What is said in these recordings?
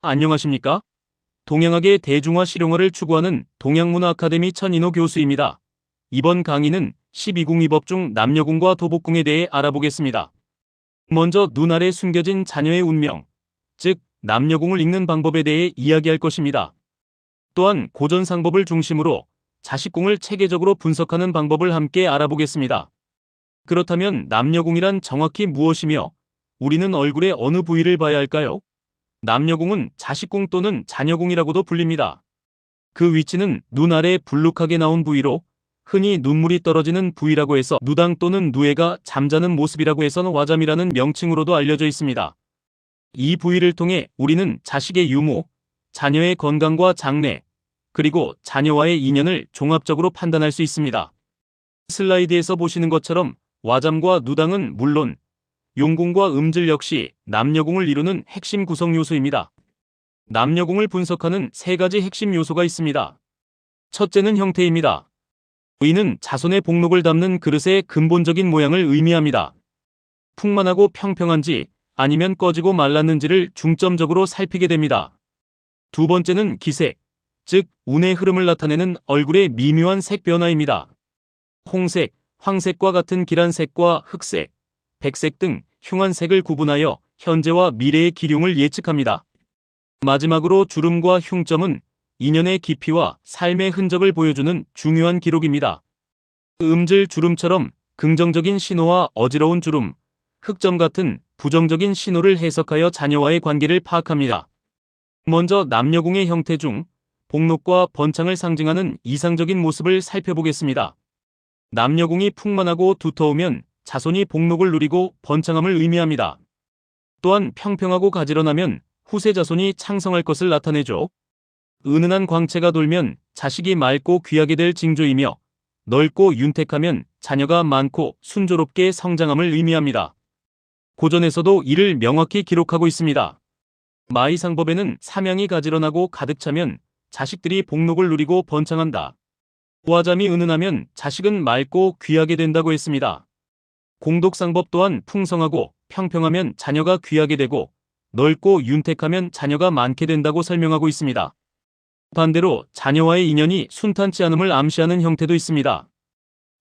안녕하십니까? 동양학의 대중화 실용화를 추구하는 동양문화 아카데미 천인호 교수입니다. 이번 강의는 12궁이법 중 남녀궁과 도복궁에 대해 알아보겠습니다. 먼저 눈 아래 숨겨진 자녀의 운명, 즉 남녀궁을 읽는 방법에 대해 이야기할 것입니다. 또한 고전상법을 중심으로 자식궁을 체계적으로 분석하는 방법을 함께 알아보겠습니다. 그렇다면 남녀궁이란 정확히 무엇이며 우리는 얼굴의 어느 부위를 봐야 할까요? 남녀궁은 자식궁 또는 자녀궁이라고도 불립니다. 그 위치는 눈 아래 불룩하게 나온 부위로 흔히 눈물이 떨어지는 부위라고 해서 누당 또는 누에가 잠자는 모습이라고 해서는 와잠이라는 명칭으로도 알려져 있습니다. 이 부위를 통해 우리는 자식의 유무, 자녀의 건강과 장래, 그리고 자녀와의 인연을 종합적으로 판단할 수 있습니다. 슬라이드에서 보시는 것처럼 와잠과 누당은 물론 용궁과 음질 역시 남녀궁을 이루는 핵심 구성 요소입니다. 남녀궁을 분석하는 세 가지 핵심 요소가 있습니다. 첫째는 형태입니다. 이는 자손의 복록을 담는 그릇의 근본적인 모양을 의미합니다. 풍만하고 평평한지 아니면 꺼지고 말랐는지를 중점적으로 살피게 됩니다. 두 번째는 기색, 즉 운의 흐름을 나타내는 얼굴의 미묘한 색 변화입니다. 홍색, 황색과 같은 기란 색과 흑색, 백색 등 흉한 색을 구분하여 현재와 미래의 기륭을 예측합니다. 마지막으로 주름과 흉점은 인연의 깊이와 삶의 흔적을 보여주는 중요한 기록입니다. 음질 주름처럼 긍정적인 신호와 어지러운 주름, 흑점 같은 부정적인 신호를 해석하여 자녀와의 관계를 파악합니다. 먼저 남녀궁의 형태 중 복록과 번창을 상징하는 이상적인 모습을 살펴보겠습니다. 남녀궁이 풍만하고 두터우면 자손이 복록을 누리고 번창함을 의미합니다. 또한 평평하고 가지런하면 후세 자손이 창성할 것을 나타내죠. 은은한 광채가 돌면 자식이 맑고 귀하게 될 징조이며 넓고 윤택하면 자녀가 많고 순조롭게 성장함을 의미합니다. 고전에서도 이를 명확히 기록하고 있습니다. 마이상법에는 삼양이 가지런하고 가득 차면 자식들이 복록을 누리고 번창한다. 와잠이 은은하면 자식은 맑고 귀하게 된다고 했습니다. 공독상법 또한 풍성하고 평평하면 자녀가 귀하게 되고 넓고 윤택하면 자녀가 많게 된다고 설명하고 있습니다. 반대로 자녀와의 인연이 순탄치 않음을 암시하는 형태도 있습니다.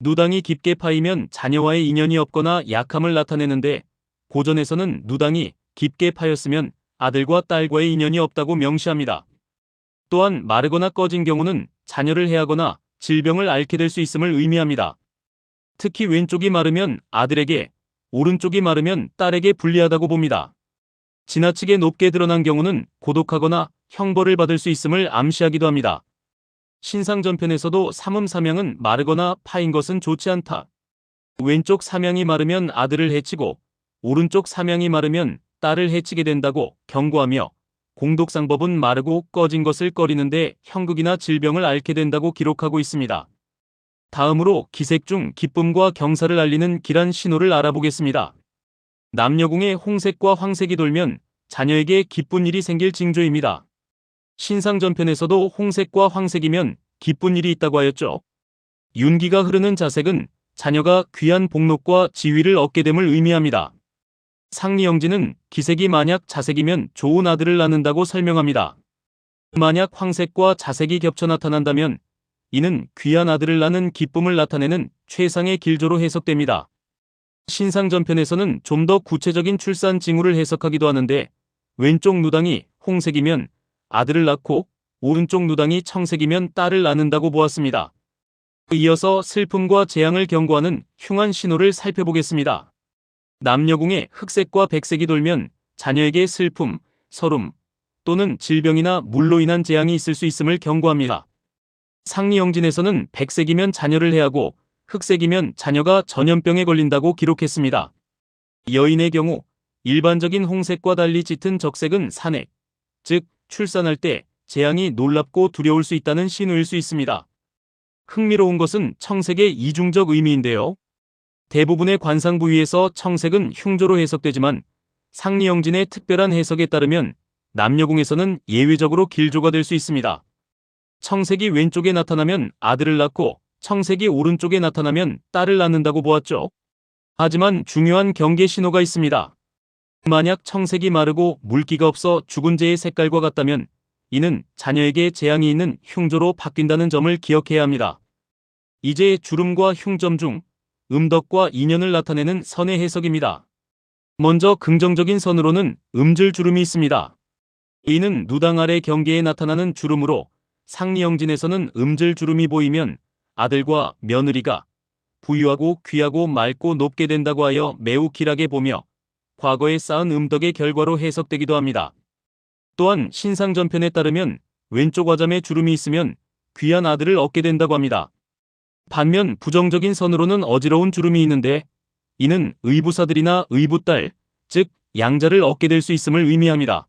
누당이 깊게 파이면 자녀와의 인연이 없거나 약함을 나타내는데 고전에서는 누당이 깊게 파였으면 아들과 딸과의 인연이 없다고 명시합니다. 또한 마르거나 꺼진 경우는 자녀를 해하거나 질병을 앓게 될 수 있음을 의미합니다. 특히 왼쪽이 마르면 아들에게, 오른쪽이 마르면 딸에게 불리하다고 봅니다. 지나치게 높게 드러난 경우는 고독하거나 형벌을 받을 수 있음을 암시하기도 합니다. 신상전편에서도 삼음삼양은 마르거나 파인 것은 좋지 않다. 왼쪽 삼양이 마르면 아들을 해치고 오른쪽 삼양이 마르면 딸을 해치게 된다고 경고하며 공독상법은 마르고 꺼진 것을 꺼리는데 형극이나 질병을 앓게 된다고 기록하고 있습니다. 다음으로 기색 중 기쁨과 경사를 알리는 기란 신호를 알아보겠습니다. 남녀궁에 홍색과 황색이 돌면 자녀에게 기쁜 일이 생길 징조입니다. 신상전편에서도 홍색과 황색이면 기쁜 일이 있다고 하였죠. 윤기가 흐르는 자색은 자녀가 귀한 복록과 지위를 얻게 됨을 의미합니다. 상리영지는 기색이 만약 자색이면 좋은 아들을 낳는다고 설명합니다. 만약 황색과 자색이 겹쳐 나타난다면 이는 귀한 아들을 낳는 기쁨을 나타내는 최상의 길조로 해석됩니다. 신상전편에서는 좀 더 구체적인 출산 징후를 해석하기도 하는데 왼쪽 누당이 홍색이면 아들을 낳고 오른쪽 누당이 청색이면 딸을 낳는다고 보았습니다. 이어서 슬픔과 재앙을 경고하는 흉한 신호를 살펴보겠습니다. 남녀궁에 흑색과 백색이 돌면 자녀에게 슬픔, 서름 또는 질병이나 물로 인한 재앙이 있을 수 있음을 경고합니다. 상리영진에서는 백색이면 자녀를 해하고 흑색이면 자녀가 전염병에 걸린다고 기록했습니다. 여인의 경우 일반적인 홍색과 달리 짙은 적색은 산액, 즉 출산할 때 재앙이 놀랍고 두려울 수 있다는 신호일 수 있습니다. 흥미로운 것은 청색의 이중적 의미인데요. 대부분의 관상 부위에서 청색은 흉조로 해석되지만 상리영진의 특별한 해석에 따르면 남녀궁에서는 예외적으로 길조가 될 수 있습니다. 청색이 왼쪽에 나타나면 아들을 낳고 청색이 오른쪽에 나타나면 딸을 낳는다고 보았죠. 하지만 중요한 경계 신호가 있습니다. 만약 청색이 마르고 물기가 없어 죽은 재의 색깔과 같다면 이는 자녀에게 재앙이 있는 흉조로 바뀐다는 점을 기억해야 합니다. 이제 주름과 흉점 중 음덕과 인연을 나타내는 선의 해석입니다. 먼저 긍정적인 선으로는 음질주름이 있습니다. 이는 누당 아래 경계에 나타나는 주름으로 상리영진에서는 음질주름이 보이면 아들과 며느리가 부유하고 귀하고 맑고 높게 된다고 하여 매우 길하게 보며 과거에 쌓은 음덕의 결과로 해석되기도 합니다. 또한 신상전편에 따르면 왼쪽 아점에 주름이 있으면 귀한 아들을 얻게 된다고 합니다. 반면 부정적인 선으로는 어지러운 주름이 있는데 이는 의부사들이나 의부딸, 즉 양자를 얻게 될 수 있음을 의미합니다.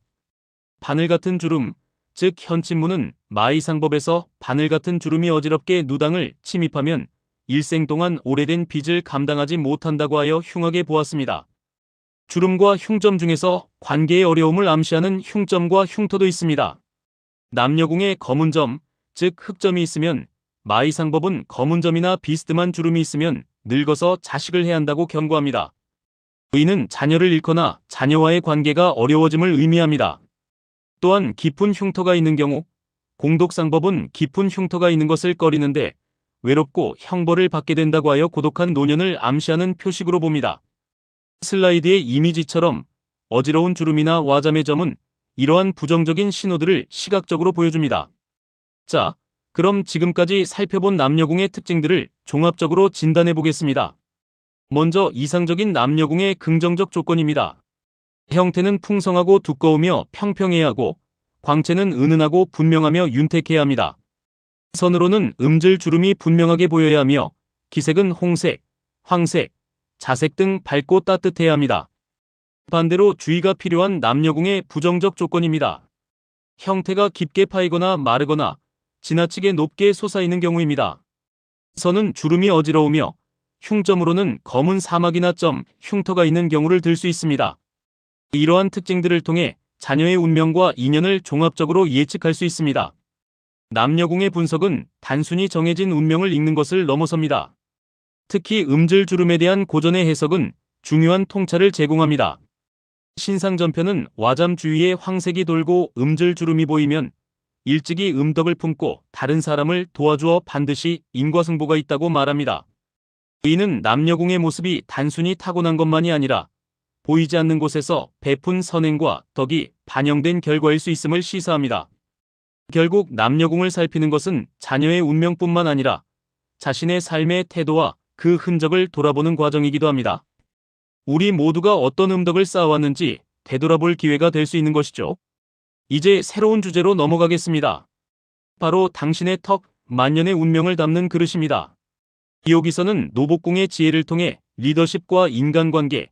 바늘 같은 주름, 즉 현친무는 마이상법에서 바늘 같은 주름이 어지럽게 누당을 침입하면 일생 동안 오래된 빚을 감당하지 못한다고 하여 흉하게 보았습니다. 주름과 흉점 중에서 관계의 어려움을 암시하는 흉점과 흉터도 있습니다. 남녀궁에 검은 점, 즉 흑점이 있으면 마이상법은 검은 점이나 비스듬한 주름이 있으면 늙어서 자식을 해야 한다고 경고합니다. 이는 자녀를 잃거나 자녀와의 관계가 어려워짐을 의미합니다. 또한 깊은 흉터가 있는 경우 공독상법은 깊은 흉터가 있는 것을 꺼리는데 외롭고 형벌을 받게 된다고 하여 고독한 노년을 암시하는 표식으로 봅니다. 슬라이드의 이미지처럼 어지러운 주름이나 와잠의 점은 이러한 부정적인 신호들을 시각적으로 보여줍니다. 자, 그럼 지금까지 살펴본 남녀궁의 특징들을 종합적으로 진단해 보겠습니다. 먼저 이상적인 남녀궁의 긍정적 조건입니다. 형태는 풍성하고 두꺼우며 평평해야 하고 광채는 은은하고 분명하며 윤택해야 합니다. 선으로는 음질 주름이 분명하게 보여야 하며 기색은 홍색, 황색, 자색 등 밝고 따뜻해야 합니다. 반대로 주의가 필요한 남녀궁의 부정적 조건입니다. 형태가 깊게 파이거나 마르거나 지나치게 높게 솟아있는 경우입니다. 선은 주름이 어지러우며 흉점으로는 검은 사막이나 점, 흉터가 있는 경우를 들 수 있습니다. 이러한 특징들을 통해 자녀의 운명과 인연을 종합적으로 예측할 수 있습니다. 남녀궁의 분석은 단순히 정해진 운명을 읽는 것을 넘어섭니다. 특히 음질주름에 대한 고전의 해석은 중요한 통찰을 제공합니다. 신상전편은 와잠 주위에 황색이 돌고 음질주름이 보이면 일찍이 음덕을 품고 다른 사람을 도와주어 반드시 인과승보가 있다고 말합니다. 이는 남녀궁의 모습이 단순히 타고난 것만이 아니라 보이지 않는 곳에서 베푼 선행과 덕이 반영된 결과일 수 있음을 시사합니다. 결국 남녀궁을 살피는 것은 자녀의 운명뿐만 아니라 자신의 삶의 태도와 그 흔적을 돌아보는 과정이기도 합니다. 우리 모두가 어떤 음덕을 쌓아왔는지 되돌아볼 기회가 될 수 있는 것이죠. 이제 새로운 주제로 넘어가겠습니다. 바로 당신의 턱, 만년의 운명을 담는 그릇입니다. 여기서는 노복궁의 지혜를 통해 리더십과 인간관계,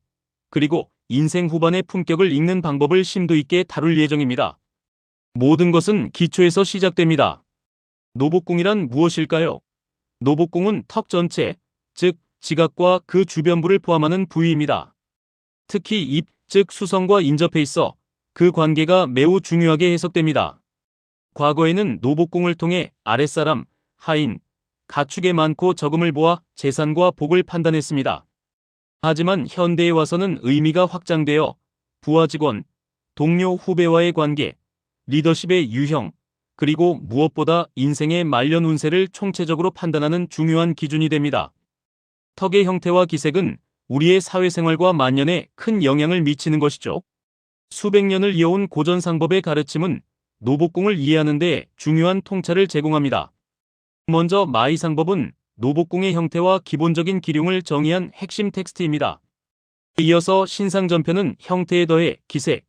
그리고 인생 후반의 품격을 읽는 방법을 심도 있게 다룰 예정입니다. 모든 것은 기초에서 시작됩니다. 노복궁이란 무엇일까요? 노복궁은 턱 전체, 즉 지각과 그 주변부를 포함하는 부위입니다. 특히 입, 즉 수성과 인접해 있어 그 관계가 매우 중요하게 해석됩니다. 과거에는 노복궁을 통해 아랫사람, 하인, 가축의 많고 적음을 보아 재산과 복을 판단했습니다. 하지만 현대에 와서는 의미가 확장되어 부하 직원, 동료 후배와의 관계, 리더십의 유형, 그리고 무엇보다 인생의 말년 운세를 총체적으로 판단하는 중요한 기준이 됩니다. 턱의 형태와 기색은 우리의 사회생활과 만년에 큰 영향을 미치는 것이죠. 수백 년을 이어온 고전상법의 가르침은 노복궁을 이해하는 데 중요한 통찰을 제공합니다. 먼저 마이상법은 노복궁의 형태와 기본적인 기륭을 정의한 핵심 텍스트입니다. 이어서 신상전편은 형태에 더해 기색,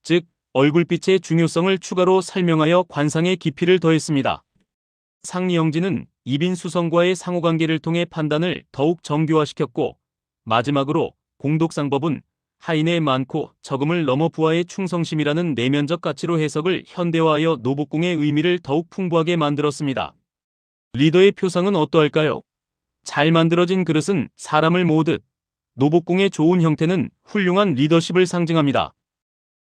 즉 얼굴빛의 중요성을 추가로 설명하여 관상의 깊이를 더했습니다. 상리영진은 이빈수성과의 상호관계를 통해 판단을 더욱 정교화시켰고, 마지막으로 공독상법은 하인의 많고 적음을 넘어 부하의 충성심이라는 내면적 가치로 해석을 현대화하여 노복궁의 의미를 더욱 풍부하게 만들었습니다. 리더의 표상은 어떠할까요? 잘 만들어진 그릇은 사람을 모으듯 노복궁의 좋은 형태는 훌륭한 리더십을 상징합니다.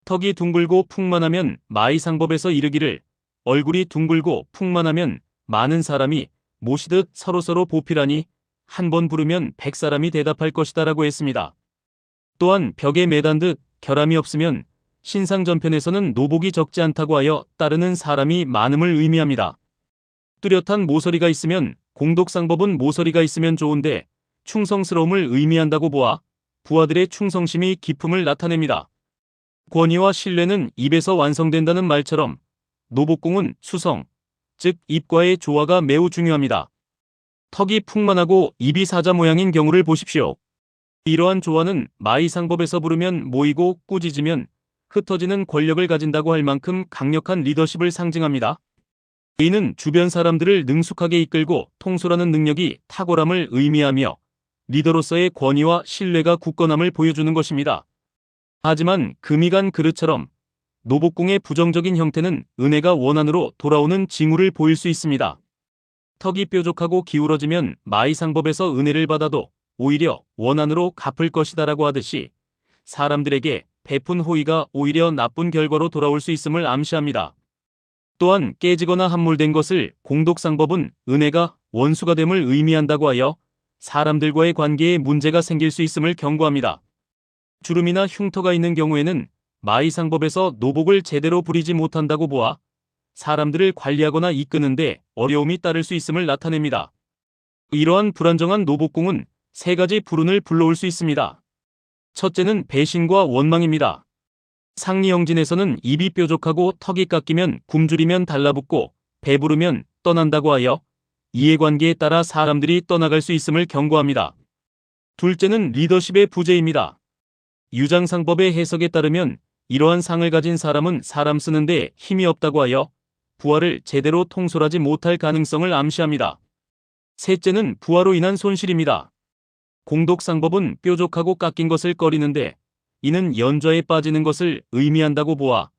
턱이 둥글고 풍만하면 마이상법에서 이르기를 얼굴이 둥글고 풍만하면 많은 사람이 모시듯 서로서로 보필하니 한 번 부르면 100사람이 대답할 것이다 라고 했습니다. 또한 벽에 매단 듯 결함이 없으면 신상전편에서는 노복이 적지 않다고 하여 따르는 사람이 많음을 의미합니다. 뚜렷한 모서리가 있으면 공덕상법은 모서리가 있으면 좋은데 충성스러움을 의미한다고 보아 부하들의 충성심이 깊음을 나타냅니다. 권위와 신뢰는 입에서 완성된다는 말처럼 노복궁은 수성, 즉 입과의 조화가 매우 중요합니다. 턱이 풍만하고 입이 사자 모양인 경우를 보십시오. 이러한 조화는 마이상법에서 부르면 모이고 꾸짖으면 흩어지는 권력을 가진다고 할 만큼 강력한 리더십을 상징합니다. 이는 주변 사람들을 능숙하게 이끌고 통솔하는 능력이 탁월함을 의미하며 리더로서의 권위와 신뢰가 굳건함을 보여주는 것입니다. 하지만 금이 간 그릇처럼 노복궁의 부정적인 형태는 은혜가 원한으로 돌아오는 징후를 보일 수 있습니다. 턱이 뾰족하고 기울어지면 마이상법에서 은혜를 받아도 오히려 원한으로 갚을 것이다라고 하듯이 사람들에게 베푼 호의가 오히려 나쁜 결과로 돌아올 수 있음을 암시합니다. 또한 깨지거나 함몰된 것을 공덕상법은 은혜가 원수가 됨을 의미한다고 하여 사람들과의 관계에 문제가 생길 수 있음을 경고합니다. 주름이나 흉터가 있는 경우에는 마이상법에서 노복을 제대로 부리지 못한다고 보아 사람들을 관리하거나 이끄는데 어려움이 따를 수 있음을 나타냅니다. 이러한 불안정한 노복궁은 세 가지 불운을 불러올 수 있습니다. 첫째는 배신과 원망입니다. 상리영진에서는 입이 뾰족하고 턱이 깎이면 굶주리면 달라붙고 배부르면 떠난다고 하여 이해관계에 따라 사람들이 떠나갈 수 있음을 경고합니다. 둘째는 리더십의 부재입니다. 유장상법의 해석에 따르면 이러한 상을 가진 사람은 사람 쓰는데 힘이 없다고 하여 부하를 제대로 통솔하지 못할 가능성을 암시합니다. 셋째는 부하로 인한 손실입니다. 공덕상법은 뾰족하고 깎인 것을 꺼리는데 이는 연좌에 빠지는 것을 의미한다고 보아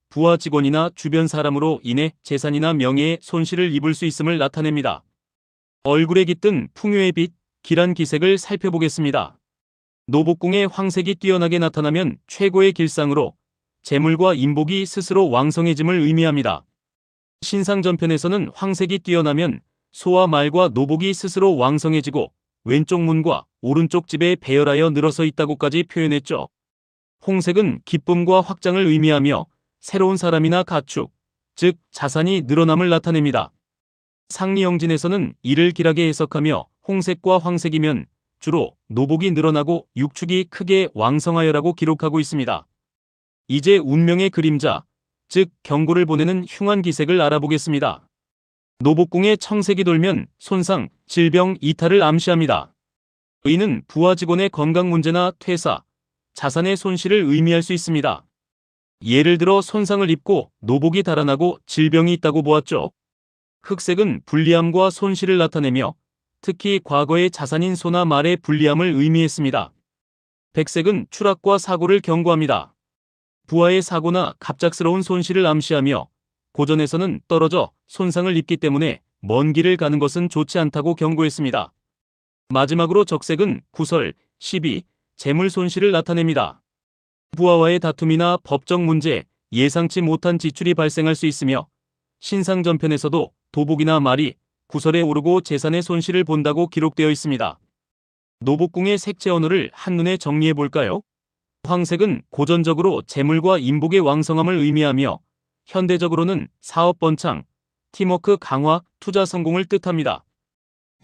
부하 직원이나 주변 사람으로 인해 재산이나 명예에 손실을 입을 수 있음을 나타냅니다. 얼굴에 깃든 풍요의 빛, 길한 기색을 살펴보겠습니다. 노복궁의 황색이 뛰어나게 나타나면 최고의 길상으로 재물과 인복이 스스로 왕성해짐을 의미합니다. 신상전편에서는 황색이 뛰어나면 소와 말과 노복이 스스로 왕성해지고 왼쪽 문과 오른쪽 집에 배열하여 늘어서 있다고까지 표현했죠. 홍색은 기쁨과 확장을 의미하며 새로운 사람이나 가축, 즉 자산이 늘어남을 나타냅니다. 상리영진에서는 이를 길하게 해석하며 홍색과 황색이면 주로 노복이 늘어나고 육축이 크게 왕성하여라고 기록하고 있습니다. 이제 운명의 그림자, 즉 경고를 보내는 흉한 기색을 알아보겠습니다. 노복궁에 청색이 돌면 손상, 질병, 이탈을 암시합니다. 이는 부하 직원의 건강 문제나 퇴사, 자산의 손실을 의미할 수 있습니다. 예를 들어 손상을 입고 노복이 달아나고 질병이 있다고 보았죠. 흑색은 불리함과 손실을 나타내며 특히 과거의 자산인 소나 말의 불리함을 의미했습니다. 백색은 추락과 사고를 경고합니다. 부하의 사고나 갑작스러운 손실을 암시하며 고전에서는 떨어져 손상을 입기 때문에 먼 길을 가는 것은 좋지 않다고 경고했습니다. 마지막으로 적색은 구설, 시비, 재물 손실을 나타냅니다. 부하와의 다툼이나 법적 문제, 예상치 못한 지출이 발생할 수 있으며 신상전편에서도 도복이나 말이 구설에 오르고 재산의 손실을 본다고 기록되어 있습니다. 노복궁의 색채 언어를 한눈에 정리해 볼까요? 황색은 고전적으로 재물과 인복의 왕성함을 의미하며 현대적으로는 사업 번창, 팀워크 강화, 투자 성공을 뜻합니다.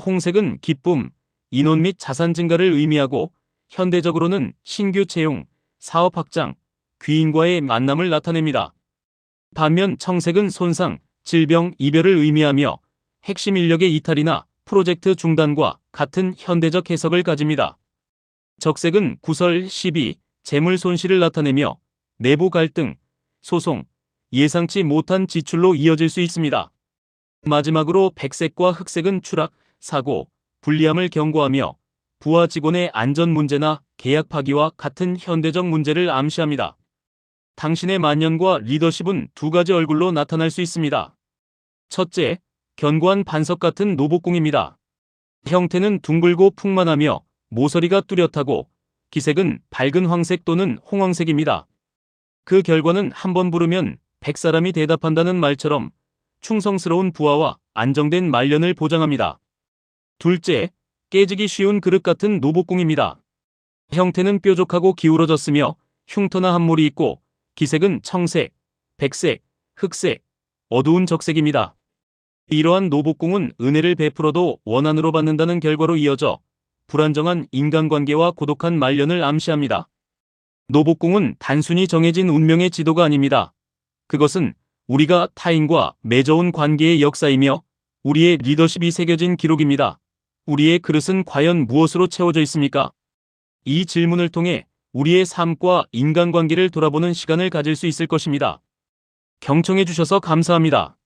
홍색은 기쁨, 인원 및 자산 증가를 의미하고 현대적으로는 신규 채용, 사업 확장, 귀인과의 만남을 나타냅니다. 반면 청색은 손상, 질병, 이별을 의미하며 핵심 인력의 이탈이나 프로젝트 중단과 같은 현대적 해석을 가집니다. 적색은 구설, 시비, 재물 손실을 나타내며 내부 갈등, 소송, 예상치 못한 지출로 이어질 수 있습니다. 마지막으로 백색과 흑색은 추락, 사고, 불리함을 경고하며 부하 직원의 안전 문제나 계약 파기와 같은 현대적 문제를 암시합니다. 당신의 만년과 리더십은 두 가지 얼굴로 나타날 수 있습니다. 첫째, 견고한 반석 같은 노복궁입니다. 형태는 둥글고 풍만하며 모서리가 뚜렷하고 기색은 밝은 황색 또는 홍황색입니다. 그 결과는 한번 부르면 100사람이 대답한다는 말처럼 충성스러운 부하와 안정된 말년을 보장합니다. 둘째, 깨지기 쉬운 그릇 같은 노복궁입니다. 형태는 뾰족하고 기울어졌으며 흉터나 함몰이 있고 기색은 청색, 백색, 흑색, 어두운 적색입니다. 이러한 노복궁은 은혜를 베풀어도 원한으로 받는다는 결과로 이어져 불안정한 인간관계와 고독한 말년을 암시합니다. 노복궁은 단순히 정해진 운명의 지도가 아닙니다. 그것은 우리가 타인과 맺어온 관계의 역사이며 우리의 리더십이 새겨진 기록입니다. 우리의 그릇은 과연 무엇으로 채워져 있습니까? 이 질문을 통해 우리의 삶과 인간관계를 돌아보는 시간을 가질 수 있을 것입니다. 경청해 주셔서 감사합니다.